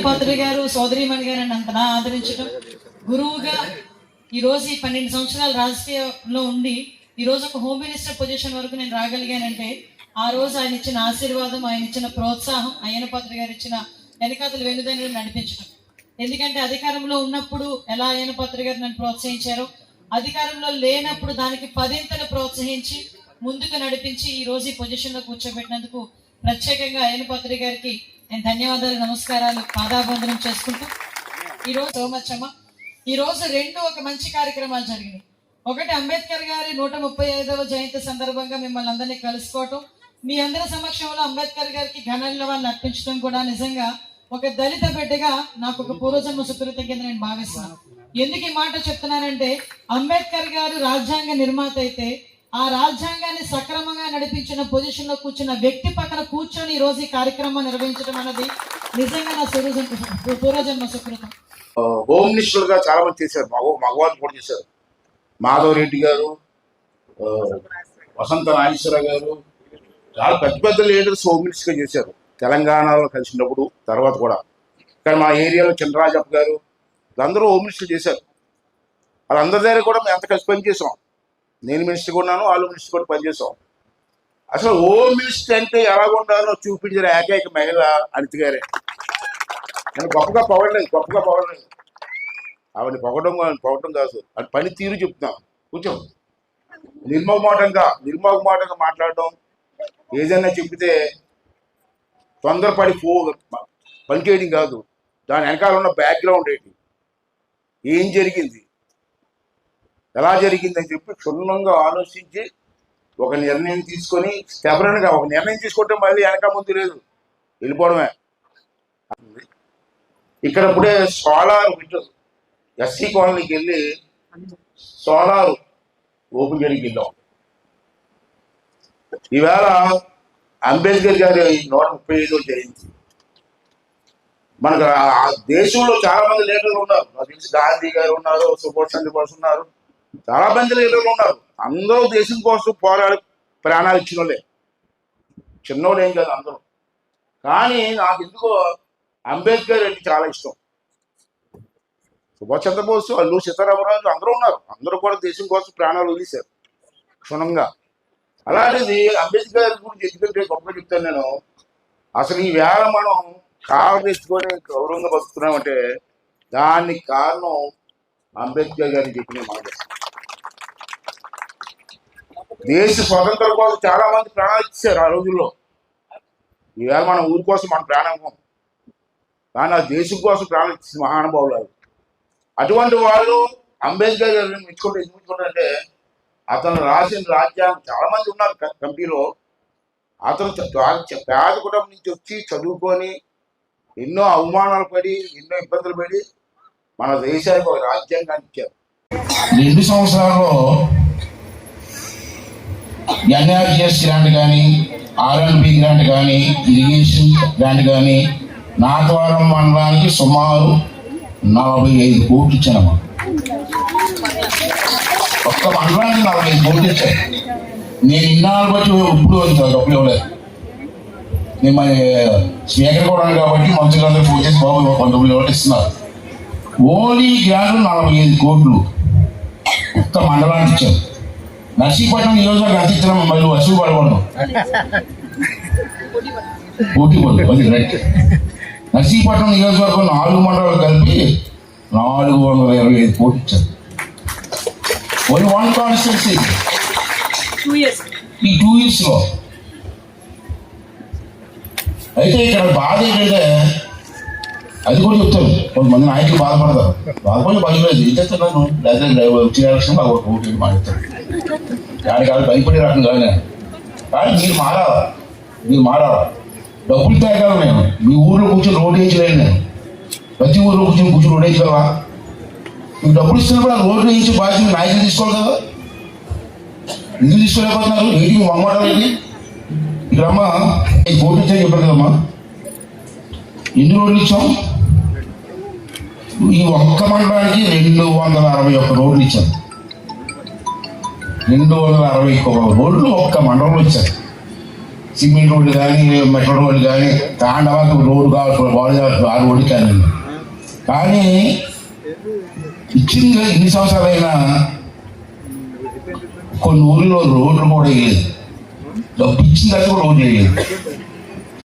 పాత్రి గారు సోదరీమణి గారిని అంతలా ఆదరించడం, గురువుగా ఈరోజు ఈ 12 సంవత్సరాలు రాజకీయంలో ఉండి ఈరోజు ఒక హోమ్ మినిస్టర్ పొజిషన్ వరకు నేను రాగలిగానంటే ఆ రోజు ఆయన ఇచ్చిన ఆశీర్వాదం, ఆయన ఇచ్చిన ప్రోత్సాహం, అయ్యన్న పాత్రి గారు ఇచ్చిన వెనకాతలు వెనుదని నడిపించడం. ఎందుకంటే అధికారంలో ఉన్నప్పుడు ఎలా అయ్యన్న పాత్రి గారు నన్ను ప్రోత్సహించారో, అధికారంలో లేనప్పుడు దానికి 10ంతలు ప్రోత్సహించి ముందుకు నడిపించి ఈ రోజు ఈ పొజిషన్లో కూర్చోబెట్టినందుకు ప్రత్యేకంగా అయ్యన్న పాత్రి గారికి నేను ధన్యవాదాలు, నమస్కారాలు, పాదాబంధనం చేసుకుంటూ ఈరోజు సోమచ్చమ్మ ఈరోజు ఒక మంచి కార్యక్రమాలు జరిగినాయి. ఒకటి, అంబేద్కర్ గారి 135వ జయంతి సందర్భంగా మిమ్మల్ని అందరినీ కలుసుకోవటం, మీ అందరి సమక్షంలో అంబేద్కర్ గారికి ఘన నివాళులు అర్పించడం కూడా నిజంగా ఒక దళిత బిడ్డగా నాకు ఒక పూర్వజన్మ సుకృతం కింద నేను భావిస్తున్నాను. ఎందుకు ఈ మాట చెప్తున్నానంటే, అంబేద్కర్ గారు రాజ్యాంగ నిర్మాత అయితే ఆ రాజ్యాంగాన్ని సక్రమంగా నడిపించిన పొజిషన్ లో కూర్చున్న వ్యక్తి పక్కన కూర్చొని ఈ రోజు ఈ కార్యక్రమం నిర్వహించడం అనేది నిజంగా నా పూర్వజన్మ సుకృతం. హోమ్ మినిస్టర్ గా చాలా మంది చేశారు, మగవాళ్ళు కూడా చేశారు. మాధవ్ రెడ్డి గారు, వసంత నాగేశ్వరరావు గారు, చాలా పెద్ద పెద్ద లీడర్స్ హోమ్ మినిస్టర్ గా చేశారు తెలంగాణలో కలిసినప్పుడు. తర్వాత కూడా ఇక్కడ మా ఏరియాలో చినరాజప్ప గారు, అందరూ హోమ్ మినిస్టర్ చేశారు. వాళ్ళందరి దగ్గర కూడా మేము ఎంత కలిసి పనిచేసాం. నేను మినిస్టర్ ఉన్నాను, వాళ్ళు మినిస్టర్ కూడా పనిచేసాం. అసలు హోమ్ మినిస్టర్ అంటే ఎలా ఉండాలో చూపించిన ఏకైక మహిళ అనిత గారే. నేను గొప్పగా పొగడలేదు, ఆవిడ పొగడం కాదు, అది పని తీరు చెప్తున్నాం. కొంచెం నిర్మోహమాటంగా మాట్లాడడం, ఏదైనా చెప్తే తొందరపడి పనిచేయడం కాదు, దాని వెనకాల ఉన్న బ్యాక్గ్రౌండ్ ఏంటి, ఏం జరిగింది, ఎలా జరిగిందని చెప్పి క్షుణ్ణంగా ఆలోచించి ఒక నిర్ణయం తీసుకొని స్టెబరన్గా ఒక నిర్ణయం తీసుకుంటే మళ్ళీ వెనక ముందు లేదు, వెళ్ళిపోవడమే. ఇక్కడ ఇప్పుడే సోలార్ ఎస్సీ కాలనీకి వెళ్ళి సోలార్ ఓపెన్ చేయడానికి వెళ్ళాం. ఈవేళ అంబేద్కర్ గారి 135వ జయంతి. మనకు దేశంలో చాలా మంది లీడర్లు ఉన్నారు, నాకు తెలిసి గాంధీ గారు ఉన్నారు, సుభాష్ చంద్రబోస్ ఉన్నారు, చాలా మంది లీడర్లు ఉన్నారు. అందరూ దేశం కోసం పోరాడి ప్రాణాలు ఇచ్చిన వాళ్ళే, చిన్నోడు ఏం కాదు అందరూ. కానీ నాకు ఎందుకో అంబేద్కర్ అంటే చాలా ఇష్టం. సుభాష్ చంద్రబోస్, అల్లూరి సీతారామరాజు అందరూ ఉన్నారు, అందరూ కూడా దేశం కోసం ప్రాణాలు వదిలేశారు క్షుణ్ణంగా. అలాంటిది అంబేద్కర్ గురించి ఎందుకంటే గొప్పగా చెప్తాను నేను. అసలు ఈ వేళ మనం కాలం తెచ్చుకొని గౌరవంగా బతుకుతున్నామంటే దానికి కారణం అంబేద్కర్ గారిని చెప్పిన మాట. దేశ స్వతంత్రం కోసం చాలా మంది ప్రాణాలు ఇచ్చారు ఆ రోజుల్లో. ఈవేళ మన ఊరి కోసం మన ప్రాణం, కానీ ఆ దేశం కోసం ప్రాణాలు ఇచ్చిన మహానుభావులు. అటువంటి వాళ్ళు అంబేద్కర్ గారిని మెచ్చుకుంటే అతను రాసిన రాజ్యాంగం, చాలా మంది ఉన్నారు కంపెనీలో, అతను పేద కుటుంబం నుంచి వచ్చి చదువుకొని ఎన్నో అవమానాలు పడి ఎన్నో ఇబ్బందులు పడి మన దేశానికి ఒక రాజ్యాంగాన్ని ఇచ్చారు. 2 సంవత్సరాల్లో ఎన్ఆర్జిఎస్ గ్రాంట్ కానీ, ఆర్ఎండ్బి గ్రాంట్ కానీ, ఇరిగేషన్ గ్రాంట్ కానీ నాతవరం మండలానికి సుమారు 45 కోట్లు ఇచ్చానమ్మా. ఒక్క మండలానికి 45 కోట్లు ఇచ్చాను. నేను ఇన్నాళ్ళు బట్టి ఇప్పుడు డబ్బులు ఇవ్వలేదు. నేను మరి స్పీకర్ కూడా కాబట్టి మంత్రులందరూ ఫోన్ చేసి బాబు కొంత డబ్బులు ఇవ్వడం ఇస్తున్నారు. ఓన్లీ గ్రాంట్ 45 కోట్లు ఒక్క మండలానికి ఇచ్చారు. నర్సీపట్నం నియోజకవర్గం ఎంత ఇచ్చినా మళ్ళీ వసూలు పడకూడదు, పోటీ పడదు. అది రైట్. నర్సీపట్నం నియోజకవర్గం 4 మండలాలు కలిపి 425 కోట్లు ఇచ్చారు. ఓన్లీ 1 కాన్స్టిట్యున్సీ ఈ 2 yearsలో. అయితే ఇక్కడ బాధ ఏంటంటే, అది కూడా చెప్తారు కొంతమంది నాయకులు బాధపడి పనిలేదు. ఏం చేస్తున్నాను లేదా వచ్చే ఎలక్షన్ ఓటు మాట్లాడతారు. దానికి వాళ్ళు భయపడే రకం కానీ మీరు మారాలా. డబ్బులు తేగలను నేను. మీ ఊళ్ళో కూర్చొని రోడ్ వేయించలేను నేను. ప్రతి ఊళ్ళో కూర్చొని రోడ్ వేయించగలవా? మీకు డబ్బులు ఇస్తున్నప్పుడు ఆ రోడ్లు వేయించి బాధ్యత నాయకులు తీసుకోవాలి కదా. ఎందుకు తీసుకోలేకపోతున్నారు? ఏంటి మీ మమ్మటం ఏంటి? ఇక్కడ అమ్మ ఈ కోట్లు ఇచ్చాను చెప్పారు కదమ్మా. ఎన్ని రోడ్లు ఇచ్చాం? ఈ ఒక్క మండలానికి 261 రోడ్లు ఇచ్చాను. 261 రోడ్లు ఒక్క మండలంలో ఇచ్చారు. సిమెంట్ రోడ్లు కానీ మెట్ల రోడ్లు కానీ తాండవాకి రోడ్డు కావాలి బాగు ఆ రోడ్డు కానీ ఇచ్చింది ఇన్ని సంవత్సరాలైనా కొన్ని ఊరిలో రోడ్లు కూడా వేయలేదు. డబ్బు ఇచ్చిన తర్వాత కూడా రోడ్లు వేయలేదు.